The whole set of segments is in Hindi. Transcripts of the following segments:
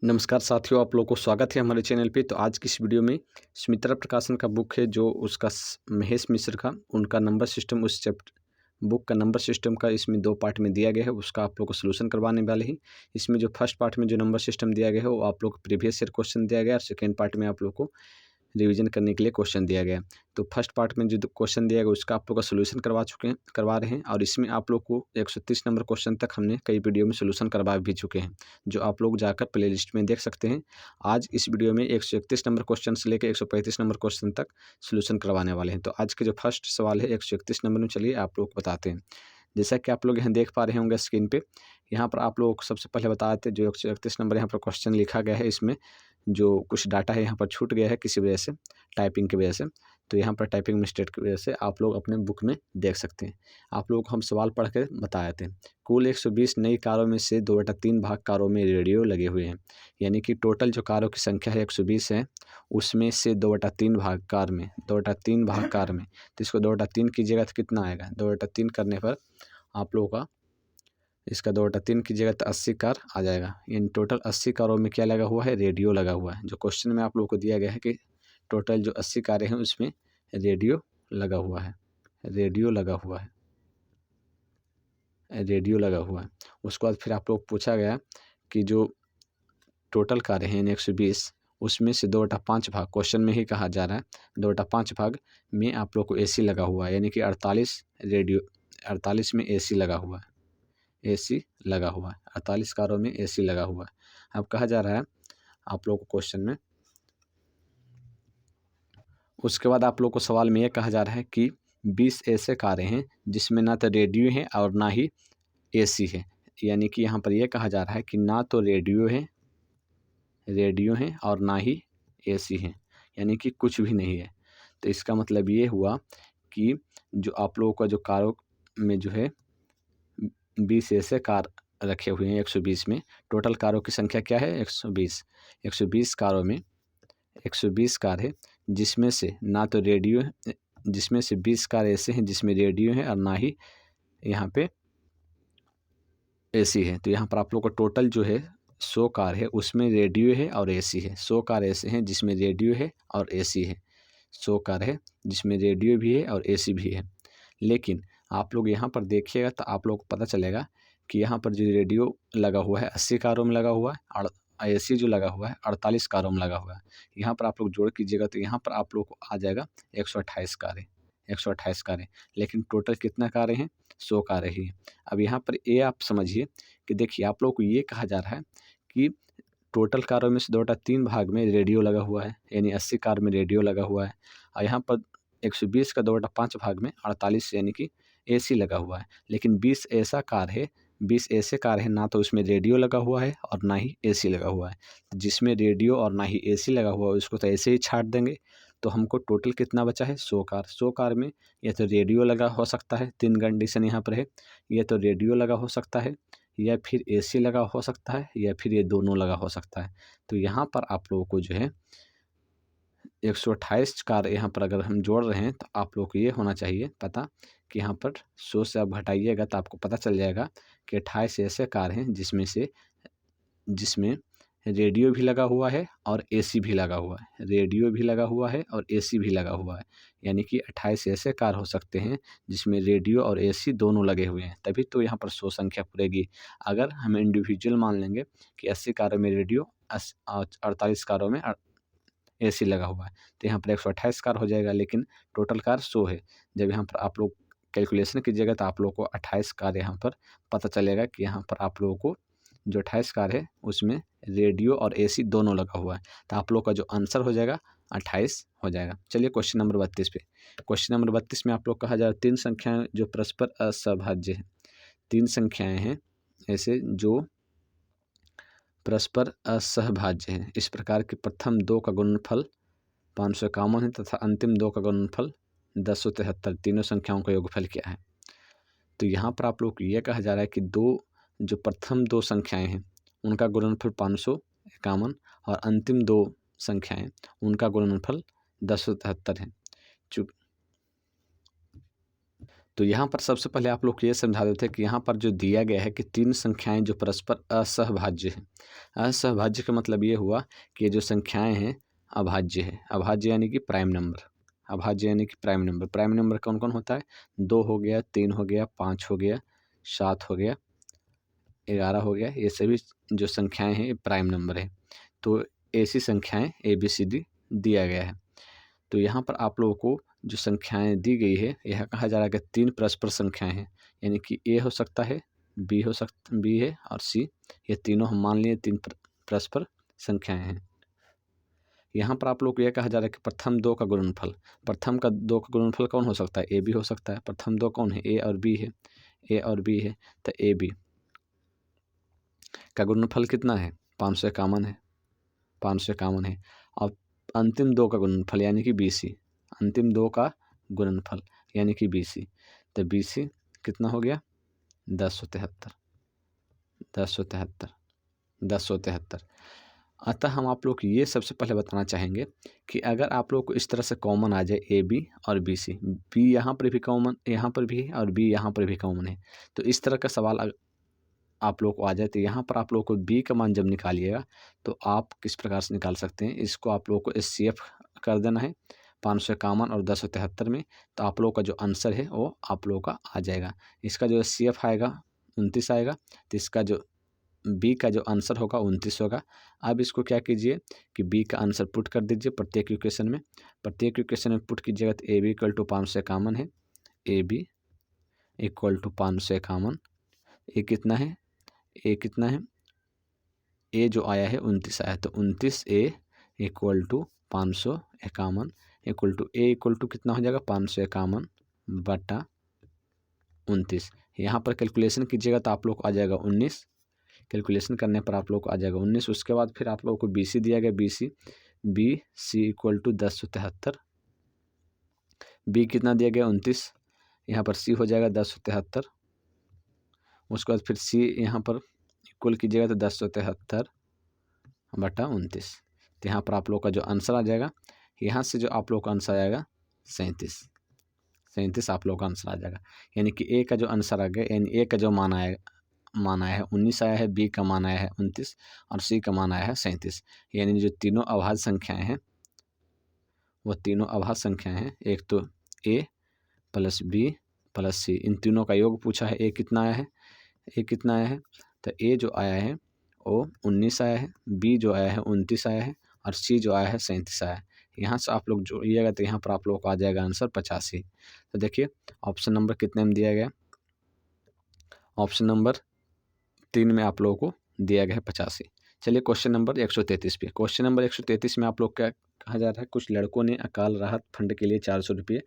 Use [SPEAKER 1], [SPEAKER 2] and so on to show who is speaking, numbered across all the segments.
[SPEAKER 1] नमस्कार साथियों, आप लोगों को स्वागत है हमारे चैनल पे। तो आज की इस वीडियो में सुमित्रा प्रकाशन का बुक है, जो उसका महेश मिश्र का उनका नंबर सिस्टम, उस बुक का नंबर सिस्टम का इसमें 2 पार्ट में दिया गया है, उसका आप लोग को सॉल्यूशन करवाने वाले हैं। इसमें जो फर्स्ट पार्ट में जो नंबर सिस्टम दिया गया है वो आप लोग को प्रीवियस ईयर क्वेश्चन दिया गया है, और सेकेंड पार्ट में आप लोग को रिवीजन करने के लिए क्वेश्चन दिया गया है। तो फर्स्ट पार्ट में जो क्वेश्चन दिया गया उसका आप लोग का सॉल्यूशन करवा रहे हैं, और इसमें आप लोग को 130 नंबर क्वेश्चन तक हमने कई वीडियो में सॉल्यूशन करवा भी चुके हैं, जो आप लोग जाकर प्लेलिस्ट में देख सकते हैं। आज इस वीडियो में 131 नंबर क्वेश्चन से लेकर 135 नंबर क्वेश्चन तक सॉल्यूशन करवाने वाले हैं। तो आज के जो फर्स्ट सवाल है 131 नंबर में, चलिए आप लोग को बताते हैं। जैसा कि आप लोग यहाँ देख पा रहे होंगे स्क्रीन पे, यहाँ पर आप लोग को सबसे पहले बता देते हैं जो 131 नंबर यहाँ पर क्वेश्चन लिखा गया है, इसमें जो कुछ डाटा है यहाँ पर छूट गया है किसी वजह से, टाइपिंग की वजह से। तो यहाँ पर टाइपिंग मिस्टेक की वजह से आप लोग अपने बुक में देख सकते हैं। आप लोग को हम सवाल पढ़ के बताए थे। कुल 120 नई कारों में से 2/3 भाग कारों में रेडियो लगे हुए हैं, यानी कि टोटल जो कारों की संख्या है 120 है, उसमें से 2/3 भाग कार में, 2/3 भाग कार में। तो इसको 2/3 कीजिएगा तो कितना आएगा? 2/3 करने पर आप लोगों का इसका 2/3 कीजिएगा तो 80 कार आ जाएगा। इन टोटल 80 कारों में क्या लगा हुआ है? रेडियो लगा हुआ है। जो क्वेश्चन में आप लोगों को दिया गया है कि टोटल जो 80 कारें हैं उसमें रेडियो लगा हुआ है, रेडियो लगा हुआ है, रेडियो लगा हुआ है। उसके बाद फिर आप लोग पूछा गया कि जो टोटल कारें हैं 120, उसमें से 2/5 भाग, क्वेश्चन में ही कहा जा रहा है 2/5 भाग में आप लोग को एसी लगा हुआ है, यानी कि 48 में एसी लगा हुआ है, एसी लगा हुआ है। 48 कारों में एसी लगा हुआ है। अब कहा जा रहा है आप लोगों को क्वेश्चन में, उसके बाद आप लोग को सवाल में यह कहा जा रहा है कि 20 ऐसे कारें हैं जिसमें ना तो रेडियो है और ना ही एसी है। यानी कि यहाँ पर यह कहा जा रहा है कि ना तो रेडियो है और ना ही एसी है, यानी कि कुछ भी नहीं है। तो इसका मतलब ये हुआ कि जो आप लोगों का जो कारों में जो है 20 ऐसे कार रखे हुए हैं 120 में। टोटल कारों की संख्या क्या है? 120। 120 कारों में 120 कार है जिसमें से ना तो रेडियो है, जिसमें से 20 कार ऐसे हैं जिसमें रेडियो है और ना ही यहाँ पे एसी है। तो यहाँ पर आप लोग का टोटल जो है 100 कार है, उसमें रेडियो है और एसी है। 100 कार ऐसे हैं जिसमें रेडियो है और एसी है। 100 कार है जिसमें रेडियो भी है और एसी भी है। लेकिन आप लोग यहाँ पर देखिएगा तो आप लोग को पता चलेगा कि यहाँ पर जो रेडियो लगा हुआ है 80 कारों में लगा हुआ है, और एसी जो लगा हुआ है 48 कारों में लगा हुआ है। यहाँ पर आप लोग जोड़ कीजिएगा तो यहाँ पर आप लोग को आ जाएगा 128 कारें, 128 कारें। लेकिन टोटल कितना कारें हैं? 100 कारें ही हैं। अब यहाँ पर ये आप समझिए कि देखिए आप लोग को ये कहा जा रहा है कि टोटल कारों में से 2/3 भाग में रेडियो लगा हुआ है, यानी 80 कार में रेडियो लगा हुआ है, और यहाँ पर 120 का 2/5 भाग में 48 यानी कि एसी लगा हुआ है। लेकिन 20 ऐसे कार है ना तो उसमें रेडियो लगा हुआ है और ना ही एसी लगा हुआ है। जिसमें रेडियो और ना ही एसी लगा हुआ है उसको तो ऐसे ही छाट देंगे। तो हमको टोटल कितना बचा है? 100 कार। 100 कार में या तो रेडियो लगा हो सकता है, 3 कंडीशन यहाँ पर है, या तो रेडियो लगा हो सकता है, या फिर एसी लगा हो सकता है, या फिर ये दोनों लगा हो सकता है। तो यहाँ पर आप लोगों को जो है 128 कार यहाँ पर अगर हम जोड़ रहे हैं तो आप लोग को ये होना चाहिए पता कि यहाँ पर 100 से आप घटाइएगा तो आपको पता चल जाएगा कि 28 ऐसे कार हैं जिसमें रेडियो भी लगा हुआ है और एसी भी लगा हुआ है, रेडियो भी लगा हुआ है और एसी भी लगा हुआ है। यानी कि 28 ऐसे कार हो सकते हैं जिसमें रेडियो और एसी दोनों लगे हुए हैं, तभी तो यहाँ पर 100 संख्या पूरेगी। अगर हम इंडिविजुअल मान लेंगे कि 80 कारों में रेडियो, 48 कारों में एसी लगा हुआ है, तो यहाँ पर 128 कार हो जाएगा, लेकिन टोटल कार 100 है। जब यहाँ पर आप लोग कैलकुलेशन कीजिएगा तो आप लोग को 28 कार यहाँ पर पता चलेगा कि यहाँ पर आप लोगों को जो 28 कार है उसमें रेडियो और एसी दोनों लगा हुआ है। तो आप लोग का जो आंसर हो जाएगा 28 हो जाएगा। चलिए क्वेश्चन नंबर 32 पे। क्वेश्चन नंबर 32 में आप लोग कहा जा रहा है 3 संख्याएं जो परस्पर असहभाज्य हैं। 3 संख्याएं हैं ऐसे जो परस्पर असहभाज्य हैं। इस प्रकार के प्रथम 2 का गुणनफल 551 है तथा अंतिम 2 का गुणनफल 1073। तीनों संख्याओं का योगफल क्या है? तो यहाँ पर आप लोग को यह कहा जा रहा है कि जो प्रथम 2 संख्याएं हैं उनका गुणनफल 551 और अंतिम 2 संख्याएं उनका गुणनफल 1073 है। तो यहाँ पर सबसे पहले आप लोग को ये समझा देते हैं कि यहाँ पर जो दिया गया है कि 3 संख्याएं जो परस्पर असहभाज्य हैं। असहभाज्य का मतलब ये हुआ कि ये जो संख्याएं हैं अभाज्य है। अभाज्य यानी कि प्राइम नंबर। अभाज्य यानी कि प्राइम नंबर। प्राइम नंबर कौन कौन होता है? 2 हो गया, 3 हो गया, 5 हो गया, 7 हो गया, 11 हो गया। ये सभी जो संख्याएं हैं ये प्राइम नंबर है। तो ऐसी संख्याएं ABCD दिया गया है। तो यहाँ पर आप लोगों को जो संख्याएं दी गई है यह कहा जा रहा है कि 3 परस्पर संख्याएं हैं, यानी कि A हो सकता है, B है और C। ये तीनों हम मान लिए 3 परस्पर संख्याएं हैं। यहाँ पर आप लोग को यह कहा जा रहा है कि प्रथम 2 का गुणनफल। प्रथम का 2 का गुणनफल कौन हो सकता है? A B हो सकता है। प्रथम 2 कौन है? A और B है। A और B है तो AB का गुणनफल कितना है? 500 कॉमन है। 500 कॉमन है। अब अंतिम 2 का गुणनफल यानी कि BC। अंतिम 2 का गुणनफल यानी कि BC। तो BC कितना हो गया? 1073। 1073। अतः हम आप लोग को ये सबसे पहले बताना चाहेंगे कि अगर आप लोग को इस तरह से कॉमन आ जाए AB और BC, B यहाँ पर भी कॉमन, यहाँ पर भी है और B यहाँ पर भी कॉमन है, तो इस तरह का सवाल आप लोग को आ जाए तो यहाँ पर आप लोग को B का मान जब निकालिएगा तो आप किस प्रकार से निकाल सकते हैं? इसको आप लोग को SCF कर देना है 500 कॉमन और 1073 में, तो आप लोग का जो आंसर है वो आप लोगों का आ जाएगा। इसका जो SCF आएगा 29 आएगा, तो इसका जो B का जो आंसर होगा 29 होगा। अब इसको क्या कीजिए कि B का आंसर पुट कर दीजिए प्रत्येक इक्वेशन में। प्रत्येक इक्वेशन में पुट कीजिएगा तो AB इक्वल टू 500 कॉमन है। AB equal to 500 common. ये कितना है? A कितना है? A जो आया है 29 आया, तो 29A equal to 551 equal to A equal to कितना हो जाएगा? 551 बटा 29। यहाँ पर कैलकुलेशन कीजिएगा तो आप लोग को आ जाएगा 19। कैलकुलेशन करने पर आप लोग को आ जाएगा 19। उसके बाद फिर आप लोगों को BC दिया गया। BC equal to 1073। B कितना दिया गया? 29। यहाँ पर C हो जाएगा 1073। उसके बाद फिर C यहाँ पर इक्वल कीजिएगा तो 1073 बटा 29। तो यहाँ पर आप लोग का जो आंसर आ जाएगा, यहाँ से जो आप लोग का आंसर आएगा 37 आप लोग का आंसर आ जाएगा। यानी कि A का जो आंसर आ गया, यानी A का जो मान आया है 19 आया है, B का मान आया है 29 और C का मान आया है 37। यानी जो तीनों अभाज्य संख्याएं हैं वो तीनों अभाज्य संख्याएं हैं। एक तो A plus B plus C, इन तीनों का योग पूछा है। A कितना आया है? A कितना आया है? तो A जो आया है वो 19 आया है, B जो आया है 29 आया है और C जो आया है 37 आया है। यहाँ से आप लोग जोड़िएगा तो यहाँ पर आप लोग को आ जाएगा आंसर 85। तो देखिए ऑप्शन नंबर कितने में दिया गया? ऑप्शन नंबर 3 में आप लोगों को दिया गया है 85। चलिए क्वेश्चन नंबर 133 पे। क्वेश्चन नंबर 133 में आप लोग क्या कहा जा रहा है? कुछ लड़कों ने अकाल राहत फंड के लिए 400 रुपये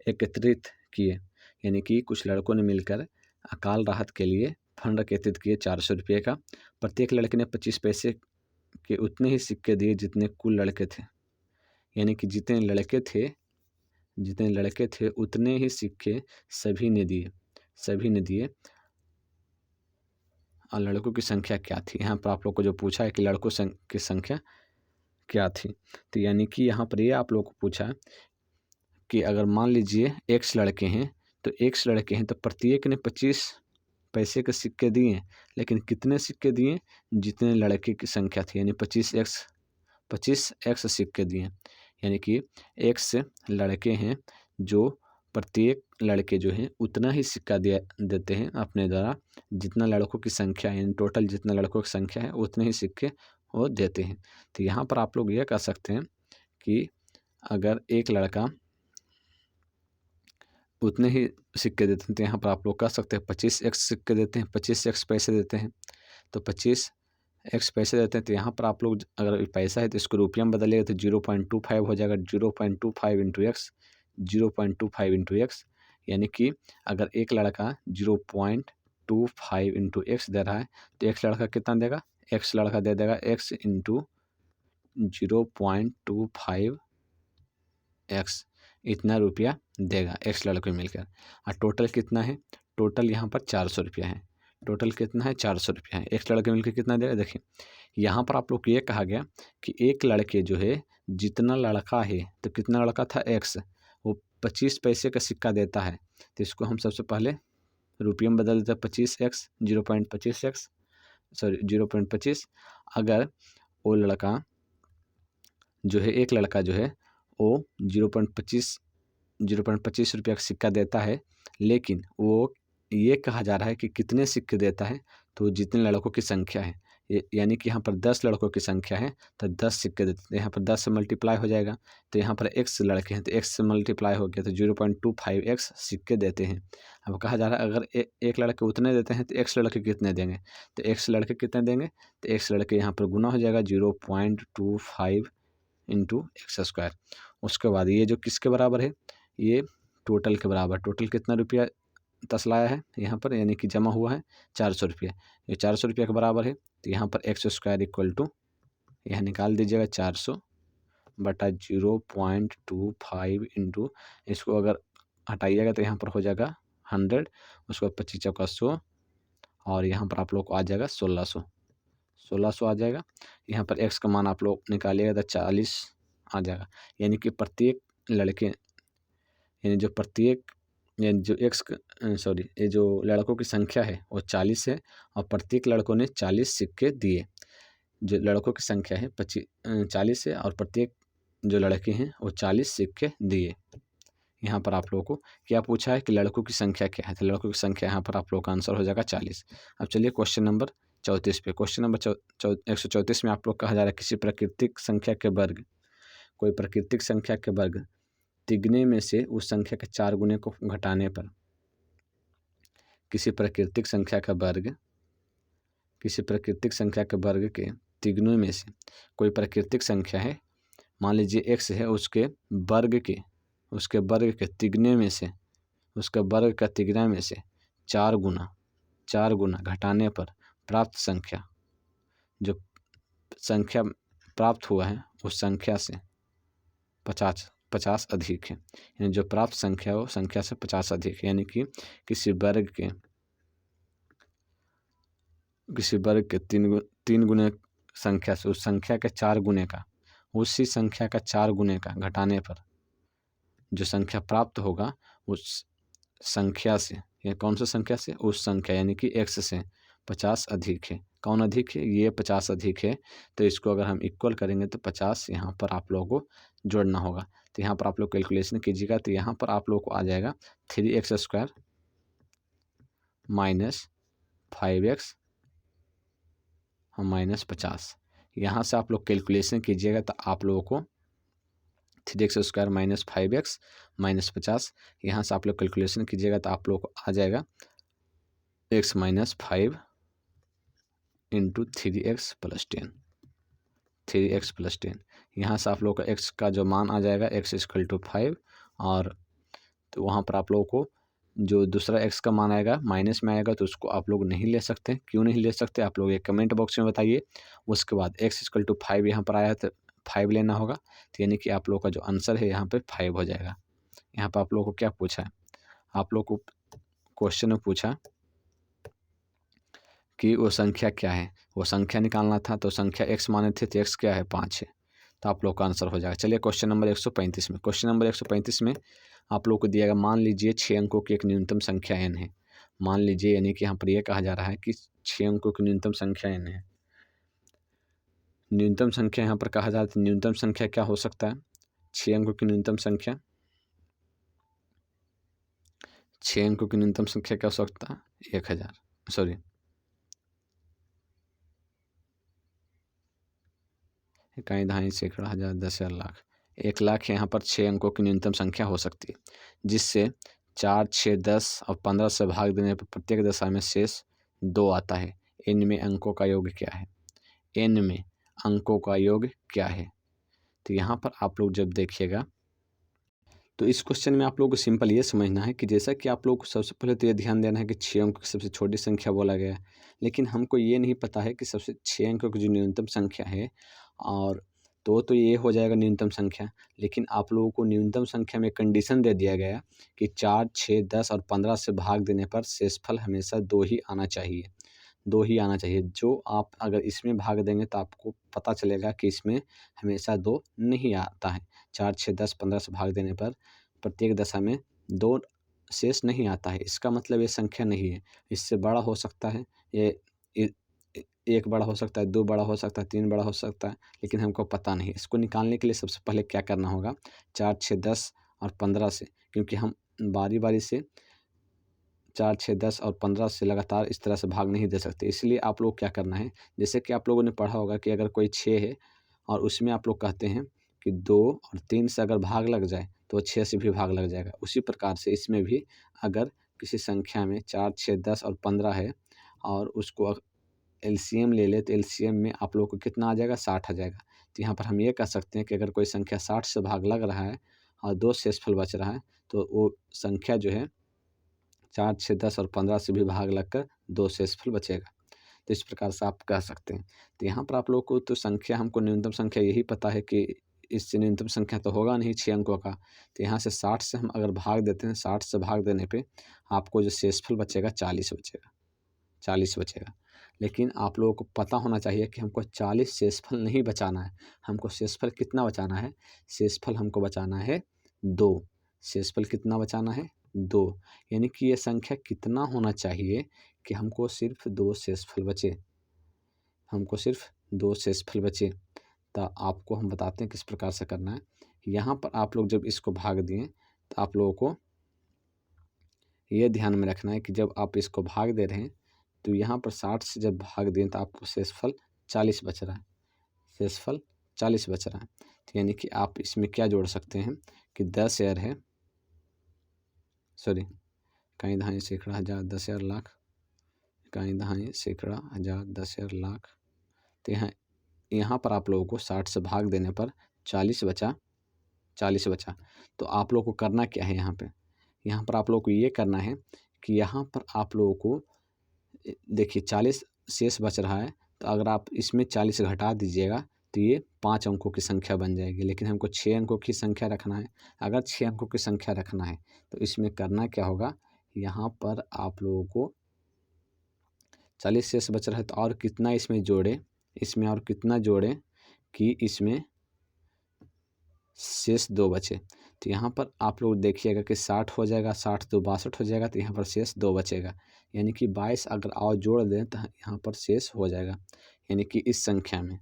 [SPEAKER 1] एकत्रित किए। यानी कि कुछ लड़कों ने मिलकर अकाल राहत के लिए फंड एकत्रित किए 400 रुपये का। प्रत्येक लड़के ने 25 पैसे के उतने ही सिक्के दिए जितने कुल लड़के थे। यानी कि जितने लड़के थे उतने ही सिक्के सभी ने दिए। और लड़कों की संख्या क्या थी? यहाँ पर आप लोग को जो पूछा है कि लड़कों की संख्या क्या थी, तो यानी कि यहाँ पर ये आप लोग को पूछा कि अगर मान लीजिए X लड़के हैं तो प्रत्येक ने 25 पैसे के सिक्के दिए, लेकिन कितने सिक्के दिए? जितने लड़के की संख्या थी, यानी 25x सिक्के दिए। यानी कि X लड़के हैं जो प्रत्येक लड़के जो है उतना ही सिक्का देते हैं अपने द्वारा, जितना लड़कों की संख्या है, यानी टोटल जितना लड़कों की संख्या है उतने ही सिक्के वो देते हैं। तो यहाँ पर आप लोग ये कह सकते हैं कि अगर एक लड़का उतने ही सिक्के देते हैं तो यहाँ पर आप लोग कह सकते हैं 25x सिक्के देते हैं, 25x पैसे देते हैं। तो 25x पैसे देते हैं तो यहाँ पर आप लोग अगर पैसा है तो इसको रुपये में बदलिएगा तो 0.25 हो जाएगा। 0.25 इंटू एक्स, 0.25 इंटू एक्स, यानी कि अगर एक लड़का 0.25 इंटू एक्स दे रहा है तो एक्स लड़का कितना देगा? एक्स लड़का दे देगा x इंटू 0.25 एक्स, इतना रुपया देगा एक्स लड़के मिलकर। और टोटल कितना है? टोटल यहाँ पर 400 रुपया है। टोटल कितना है? 400 रुपया है। एक्स लड़के मिलकर कितना देगा? देखिए यहाँ पर आप लोग को ये कहा गया कि एक लड़के जो है जितना लड़का है, तो कितना लड़का था? एक्स, वो 25 पैसे का सिक्का देता है तो इसको हम सबसे पहले रुपये में बदल देते हैं 25x 0.25x सॉरी 0.25। अगर वो लड़का जो है एक लड़का जो है वो 0.25 रुपये का सिक्का देता है, लेकिन वो ये कहा जा रहा है कि कितने सिक्के देता है, तो जितने लड़कों की संख्या है यानी कि यहाँ पर 10 लड़कों की संख्या है तो 10 सिक्के देते हैं। यहाँ पर 10 से मल्टीप्लाई हो जाएगा तो यहाँ पर x लड़के हैं तो x से मल्टीप्लाई हो गया तो 0.25x सिक्के देते हैं। अब कहा जा रहा है अगर एक लड़के उतने देते हैं तो x लड़के कितने देंगे, तो x लड़के कितने देंगे तो x लड़के यहाँ पर गुना हो जाएगा 0.25 इंटू x²। उसके बाद ये जो किसके बराबर है, ये टोटल के बराबर, टोटल कितना रुपया तसलाया है यहाँ पर यानी कि जमा हुआ है 400 रुपया, ये 400 रुपया के बराबर है। तो यहाँ पर x² इक्वल टू यह निकाल दीजिएगा 400 बटा 0.25 इंटू, इसको अगर हटाइएगा तो यहाँ पर हो जाएगा 100, उसके बाद 25 चौका 100 और यहाँ पर आप लोग को आ जाएगा 1600 आ जाएगा। यहाँ पर x का मान आप लोग निकालिएगा तो 40 आ जाएगा, यानी कि प्रत्येक लड़के यानी जो ये जो लड़कों की संख्या है वो 40 है और प्रत्येक लड़कों ने 40 सिक्के दिए। जो लड़कों की संख्या है 40 है और प्रत्येक जो लड़के हैं वो 40 सिक्के दिए। यहाँ पर आप लोगों को क्या पूछा है कि लड़कों की संख्या क्या है, तो लड़कों की संख्या यहाँ पर आप लोगों का आंसर हो जाएगा 40। अब चलिए क्वेश्चन नंबर 34 पे। क्वेश्चन नंबर 134 में आप लोग कहा जा रहा है किसी प्राकृतिक संख्या के वर्ग, कोई प्राकृतिक संख्या के वर्ग तिगने में से उस संख्या के 4 गुने को घटाने पर, किसी प्राकृतिक संख्या का वर्ग के तिगनों में से कोई प्राकृतिक संख्या है, मान लीजिए x है, उसके वर्ग के तिगने में से, उसके वर्ग का तिगना में से 4 गुना घटाने पर प्राप्त संख्या, जो संख्या प्राप्त हुआ है उस संख्या से 50 अधिक है, यानी जो प्राप्त संख्या हो संख्या से 50 अधिक है, यानी कि किसी वर्ग के 3 गुने संख्या से उस संख्या के 4 गुने का, उसी संख्या का 4 गुने का घटाने पर जो संख्या प्राप्त होगा उस संख्या से, या कौन सा संख्या से, उस संख्या यानी कि x से 50 अधिक है। कौन अधिक है, ये 50 अधिक है, तो इसको अगर हम इक्वल करेंगे तो 50 यहाँ पर आप लोगों को जोड़ना होगा। तो यहाँ पर आप लोग कैलकुलेशन कीजिएगा तो यहाँ पर आप लोगों को आ जाएगा 3x² माइनस 5x माइनस 50। यहाँ से आप लोग कैलकुलेशन कीजिएगा तो आप लोगों को 3x² माइनस 5x माइनस 50, यहाँ से आप लोग कैलकुलेशन कीजिएगा तो आप लोग को आ जाएगा x minus 5 into 3x plus 10। यहाँ से आप लोग का x का जो मान आ जाएगा x इक्वल टू 5, और तो वहाँ पर आप लोगों को जो दूसरा x का मान आएगा माइनस में आएगा तो उसको आप लोग नहीं ले सकते। क्यों नहीं ले सकते आप लोग ये कमेंट बॉक्स में बताइए। उसके बाद x इक्वल टू 5 यहाँ पर आया तो 5 लेना होगा, तो यानी कि आप लोग का जो आंसर है यहाँ पे 5 हो जाएगा। यहाँ पर आप लोग को क्या पूछा है, आप लोग को क्वेश्चन में पूछा कि वो संख्या क्या है, वो संख्या निकालना था, तो संख्या x माने थे तो x क्या है 5 है, तो आप लोग का आंसर हो जाएगा। चलिए क्वेश्चन नंबर 135 में। क्वेश्चन नंबर 135 में आप लोग को दिया गया, मान लीजिए 6 अंकों की एक न्यूनतम संख्या n है। मान लीजिए यानी कि यहाँ पर यह कहा जा रहा है कि 6 अंकों की न्यूनतम संख्या n है। न्यूनतम संख्या यहाँ पर कहा जाता है, न्यूनतम संख्या क्या हो सकता है, 6 अंकों की न्यूनतम संख्या, 6 अंकों की न्यूनतम संख्या क्या हो सकता है 1000 सॉरी इकाई दहाई सैकड़ा हज़ार 10,000 लाख 1 लाख यहाँ पर 6 अंकों की न्यूनतम संख्या हो सकती है, जिससे 4, 6, 10 और 15 से भाग देने पर प्रत्येक दशा में शेष 2 आता है। n में अंकों का योग क्या है, n में अंकों का योग क्या है। तो यहाँ पर आप लोग जब देखिएगा तो इस क्वेश्चन में आप लोगों को सिंपल ये समझना है कि जैसा कि आप लोग को सबसे पहले तो ये ध्यान देना है कि 6 अंक की सबसे छोटी संख्या बोला गया है, लेकिन हमको ये नहीं पता है कि सबसे 6 अंकों की जो न्यूनतम संख्या है, और तो ये हो जाएगा न्यूनतम संख्या। लेकिन आप लोगों को न्यूनतम संख्या में कंडीशन दे दिया गया कि 4, 6, 10 और 15 से भाग देने पर शेषफल हमेशा 2 ही आना चाहिए, 2 ही आना चाहिए। जो आप अगर इसमें भाग देंगे तो आपको पता चलेगा कि इसमें हमेशा 2 नहीं आता है। 4, 6, 10, 15 से भाग देने पर प्रत्येक दशा में 2 शेष नहीं आता है, इसका मतलब ये संख्या नहीं है। इससे बड़ा हो सकता है, ये 1 बड़ा हो सकता है, 2 बड़ा हो सकता है, 3 बड़ा हो सकता है, लेकिन हमको पता नहीं। इसको निकालने के लिए सबसे पहले क्या करना होगा, 4, 6, 10 और 15 से, क्योंकि हम बारी-बारी से 4, 6, 10 और 15 से लगातार इस तरह से भाग नहीं दे सकते। इसलिए आप लोग क्या करना है, जैसे कि आप लोगों ने पढ़ा होगा कि अगर कोई 6 है और उसमें आप लोग कहते हैं कि 2 और 3 से अगर भाग लग जाए तो 6 से भी भाग लग जाएगा। उसी प्रकार से इसमें भी अगर किसी संख्या में 4, 6, 10 और 15 है और उसको एलसीएम ले ले, तो एलसीएम में आप लोग को कितना आ जाएगा, 60 आ जाएगा। तो यहाँ पर हम ये कह सकते हैं कि अगर कोई संख्या 60 से भाग लग रहा है और 2 शेषफल बच रहा है, तो वो संख्या जो है 4, 6, 10 और 15 से भी भाग लगकर 2 शेषफल बचेगा। तो इस प्रकार से आप कह सकते हैं। तो यहाँ पर आप लोग को तो संख्या, हमको न्यूनतम संख्या यही पता है कि इससे न्यूनतम संख्या तो होगा नहीं 6 अंकों का। तो यहाँ से 60 से हम अगर भाग देते हैं, 60 से भाग देने पे आपको जो शेषफल बचेगा 40 बचेगा, 40 बचेगा। लेकिन आप लोगों को पता होना चाहिए कि हमको 40 शेषफल नहीं बचाना है। हमको शेषफल कितना बचाना है, शेषफल हमको बचाना है 2। शेषफल कितना बचाना है, 2। यानी कि ये संख्या कितना होना चाहिए कि हमको सिर्फ 2 शेषफल बचे, हमको सिर्फ 2 शेषफल बचे। तो आपको हम बताते हैं किस प्रकार से करना है। यहाँ पर आप लोग जब इसको भाग दिए तो आप लोगों को ये ध्यान में रखना है कि जब आप इसको भाग दे रहे हैं तो यहाँ पर 60 से जब भाग दें तो आपको शेषफल 40 बच रहा है, शेषफल 40 बच रहा है। तो यानी कि आप इसमें क्या जोड़ सकते हैं कि 10 हज़ार है, सॉरी, इकाई दहाई सैकड़ा हज़ार 10,000 लाख, इकाई दहाई सैकड़ा हज़ार 10,000 लाख। तो यहाँ पर आप लोगों को 60 से भाग देने पर 40 बचा, 40 बचा। तो आप लोगों को करना क्या है, यहाँ पर आप लोगों को ये करना है कि यहाँ पर आप लोगों को देखिए 40 शेष बच रहा है, तो अगर आप इसमें 40 घटा दीजिएगा तो ये 5 अंकों की संख्या बन जाएगी। लेकिन हमको 6 अंकों की संख्या रखना है। अगर 6 अंकों की संख्या रखना है तो इसमें करना क्या होगा, यहाँ पर आप लोगों को 40 शेष बच रहा है तो और कितना इसमें जोड़े, इसमें और कितना जोड़े कि इसमें शेष 2 बचे। तो यहाँ पर आप लोग देखिएगा कि 60 हो जाएगा, 60 2 62 हो जाएगा, तो यहाँ पर शेष 2 बचेगा। यानी कि 22 अगर और जोड़ दें तो यहाँ पर शेष हो जाएगा। यानी कि इस संख्या में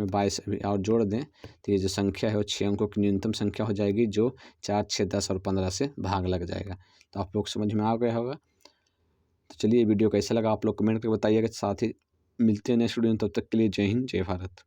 [SPEAKER 1] 22 अभी और जोड़ दें तो ये जो संख्या है वो 6 अंकों की न्यूनतम संख्या हो जाएगी, जो 4, 6, 10 और 15 से भाग लग जाएगा। तो आप लोग समझ में आ गया होगा। तो चलिए, वीडियो कैसा लगा आप लोग कमेंट करके बताइएगा। साथ ही मिलते हैं नेक्स्ट वीडियो में, तब तक के लिए जय हिंद, जय भारत।